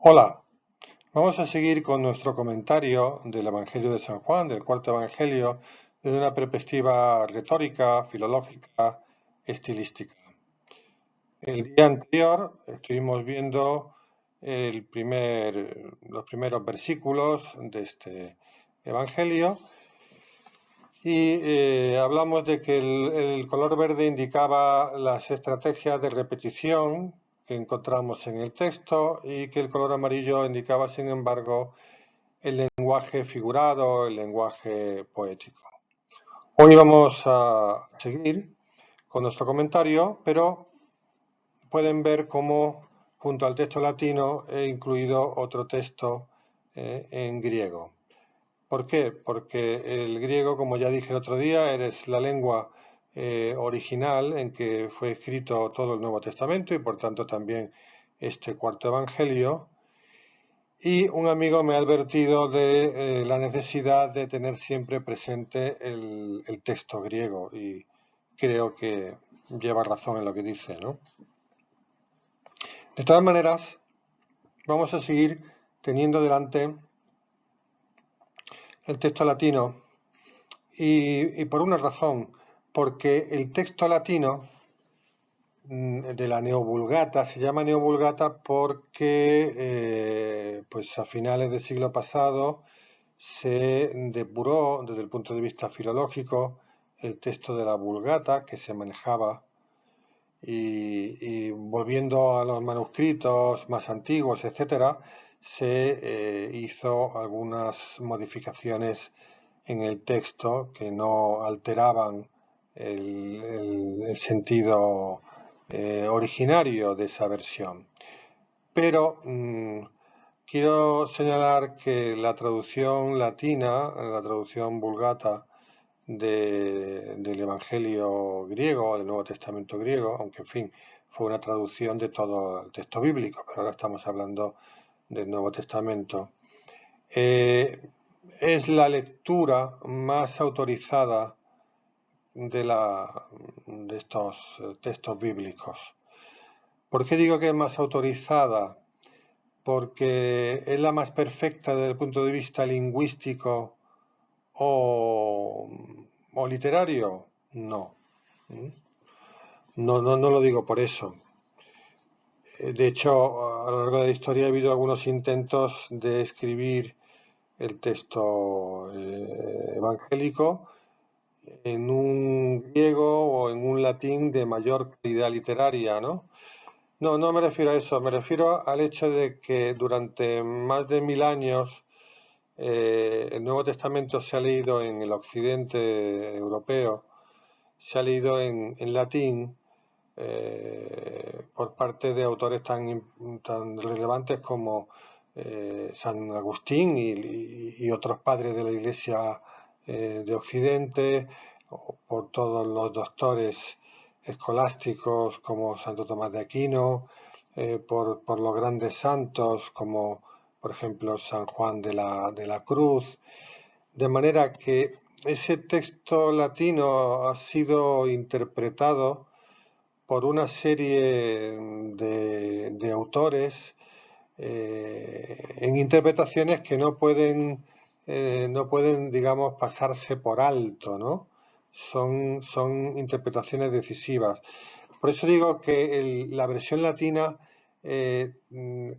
Hola, vamos a seguir con nuestro comentario del Evangelio de San Juan, del cuarto Evangelio, desde una perspectiva retórica, filológica, estilística. El día anterior estuvimos viendo los primeros versículos de este Evangelio y hablamos de que el color verde indicaba las estrategias de repetición que encontramos en el texto y que el color amarillo indicaba, sin embargo, el lenguaje figurado, el lenguaje poético. Hoy vamos a seguir con nuestro comentario, pero pueden ver cómo junto al texto latino he incluido otro texto en griego. ¿Por qué? Porque el griego, como ya dije el otro día, es la lengua original en que fue escrito todo el Nuevo Testamento y por tanto también este cuarto Evangelio. Y un amigo me ha advertido de la necesidad de tener siempre presente el texto griego y creo que lleva razón en lo que dice, ¿no? De todas maneras, vamos a seguir teniendo delante el texto latino y por una razón, porque el texto latino de la Neovulgata se llama Neovulgata porque pues a finales del siglo pasado se depuró desde el punto de vista filológico el texto de la Vulgata que se manejaba y volviendo a los manuscritos más antiguos, etcétera, se hizo algunas modificaciones en el texto que no alteraban el sentido originario de esa versión. Pero quiero señalar que la traducción latina, la traducción vulgata del Evangelio griego, del Nuevo Testamento griego, aunque en fin, fue una traducción de todo el texto bíblico, pero ahora estamos hablando del Nuevo Testamento, es la lectura más autorizada de estos textos bíblicos. ¿Por qué digo que es más autorizada? Porque es la más perfecta desde el punto de vista lingüístico o, o literario. No. No lo digo por eso. De hecho, a lo largo de la historia ha habido algunos intentos de escribir el texto evangélico en un griego o en un latín de mayor calidad literaria, ¿no? No me refiero a eso, me refiero al hecho de que durante más de 1000 años el Nuevo Testamento se ha leído en el occidente europeo, se ha leído en latín por parte de autores tan relevantes como San Agustín y otros padres de la Iglesia de Occidente, o por todos los doctores escolásticos como Santo Tomás de Aquino, por los grandes santos como por ejemplo San Juan de la Cruz, de manera que ese texto latino ha sido interpretado por una serie de autores en interpretaciones que no pueden, digamos, pasarse por alto, ¿no? Son interpretaciones decisivas. Por eso digo que la versión latina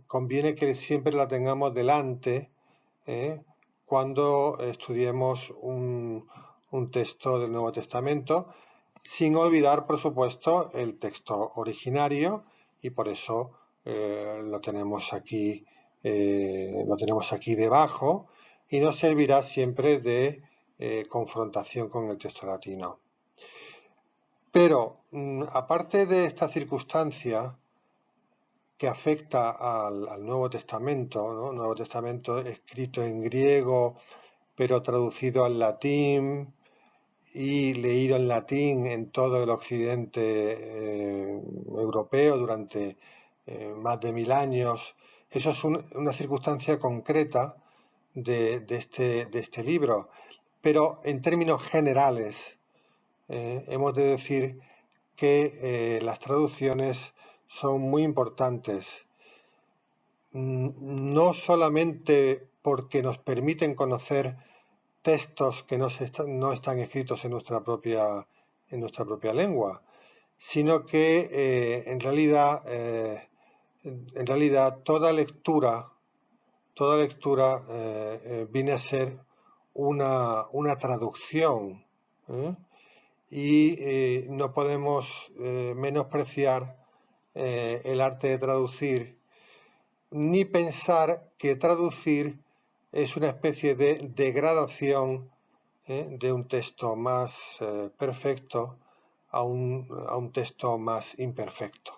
conviene que siempre la tengamos delante cuando estudiemos un texto del Nuevo Testamento, sin olvidar, por supuesto, el texto originario y por eso lo tenemos aquí debajo y nos servirá siempre de confrontación con el texto latino. Pero aparte de esta circunstancia que afecta al Nuevo Testamento, ¿no? Nuevo Testamento escrito en griego, pero traducido al latín y leído en latín en todo el occidente europeo durante más de 1000 años. Eso es una circunstancia concreta de este libro. Pero en términos generales, hemos de decir que las traducciones son muy importantes. no solamente porque nos permiten conocer textos que no están escritos en nuestra propia lengua, sino que en realidad toda lectura viene a ser una traducción, ¿eh? Y no podemos menospreciar el arte de traducir, ni pensar que traducir es una especie de degradación de un texto más perfecto a un texto más imperfecto.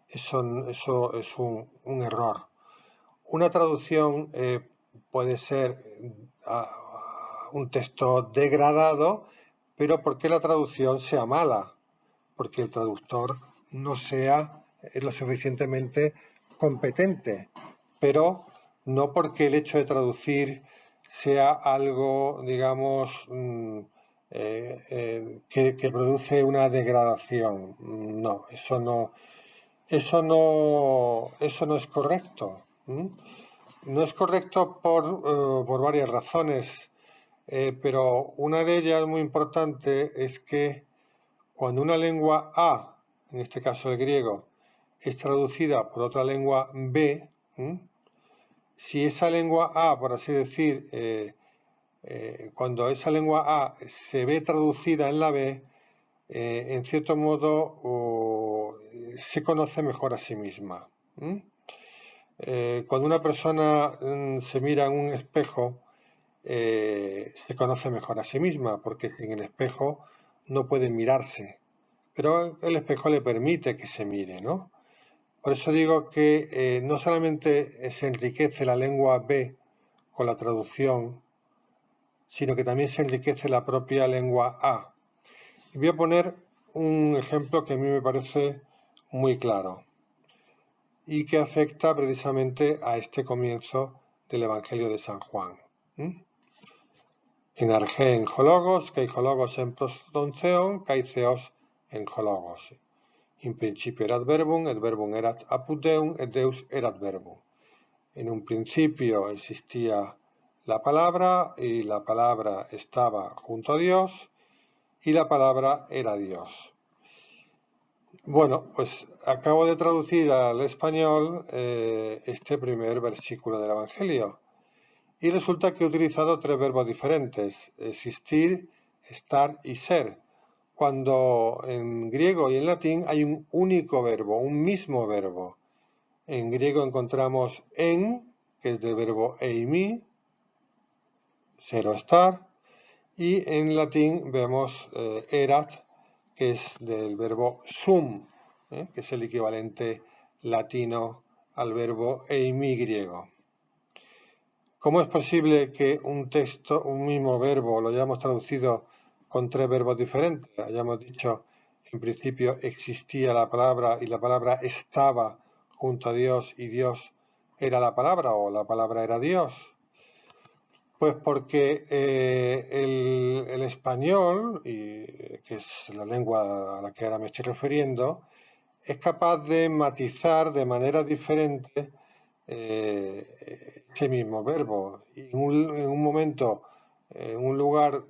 Eso es un error. Una traducción puede ser un texto degradado, pero porque la traducción sea mala, porque el traductor no sea lo suficientemente competente, pero no porque el hecho de traducir sea algo, digamos, que produce una degradación. No, eso no es correcto. No es correcto por varias razones, pero una de ellas muy importante es que cuando una lengua A, en este caso el griego, es traducida por otra lengua B, si esa lengua A, por así decir, cuando esa lengua A se ve traducida en la B, en cierto modo se conoce mejor a sí misma. Cuando una persona se mira en un espejo, se conoce mejor a sí misma, porque en el espejo no puede mirarse, pero el espejo le permite que se mire, ¿no? Por eso digo que no solamente se enriquece la lengua B con la traducción, sino que también se enriquece la propia lengua A. Y voy a poner un ejemplo que a mí me parece muy claro y que afecta precisamente a este comienzo del Evangelio de San Juan. En arché en hologos, kai hologos en proston theon, kai theos en hologos. In principio erat verbum, et verbum erat apud Deum, et Deus erat verbum. En un principio existía la palabra, y la palabra estaba junto a Dios, y la palabra era Dios. Bueno, pues acabo de traducir al español este primer versículo del Evangelio. Y resulta que he utilizado tres verbos diferentes: existir, estar y ser, cuando en griego y en latín hay un único verbo, un mismo verbo. En griego encontramos en, que es del verbo eimi, ser o estar, y en latín vemos erat, que es del verbo sum, que es el equivalente latino al verbo eimi griego. ¿Cómo es posible que un texto, un mismo verbo, lo hayamos traducido con tres verbos diferentes? Hayamos dicho, en principio existía la palabra y la palabra estaba junto a Dios y Dios era la palabra o la palabra era Dios. Pues porque el español, que es la lengua a la que ahora me estoy refiriendo, es capaz de matizar de manera diferente ese mismo verbo. Y en un momento, en un lugar,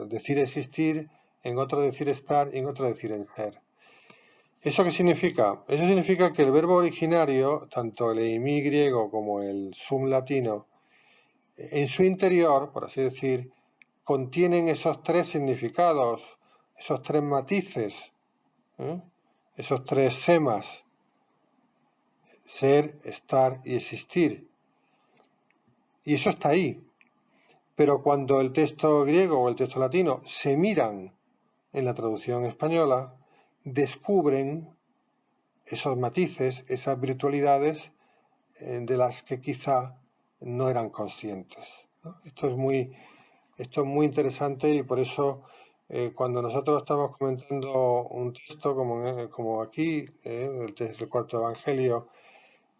decir existir, en otro decir estar y en otro decir en ser. ¿Eso qué significa? Eso significa que el verbo originario, tanto el eimi griego como el sum latino, en su interior, por así decir, contienen esos tres significados, esos tres matices, esos tres semas: ser, estar y existir. Y eso está ahí. Pero cuando el texto griego o el texto latino se miran en la traducción española, descubren esos matices, esas virtualidades de las que quizá no eran conscientes, ¿no? Esto es muy interesante, y por eso cuando nosotros estamos comentando un texto como aquí, el cuarto evangelio,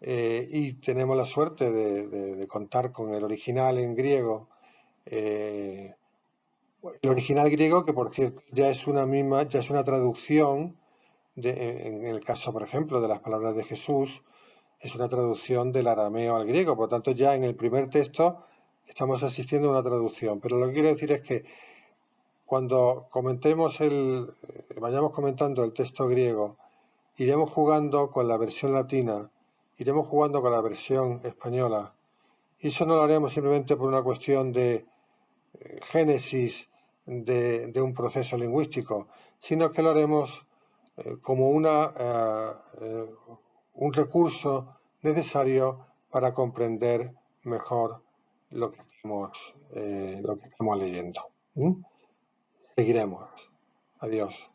y tenemos la suerte de contar con el original en griego, el original griego, que por cierto ya es una traducción en el caso, por ejemplo, de las palabras de Jesús, es una traducción del arameo al griego. Por lo tanto, ya en el primer texto estamos asistiendo a una traducción. Pero lo que quiero decir es que cuando vayamos comentando el texto griego, iremos jugando con la versión latina, iremos jugando con la versión española. Y eso no lo haremos simplemente por una cuestión de génesis de un proceso lingüístico, sino que lo haremos como un recurso necesario para comprender mejor lo que estamos leyendo. ¿Mm? Seguiremos. Adiós.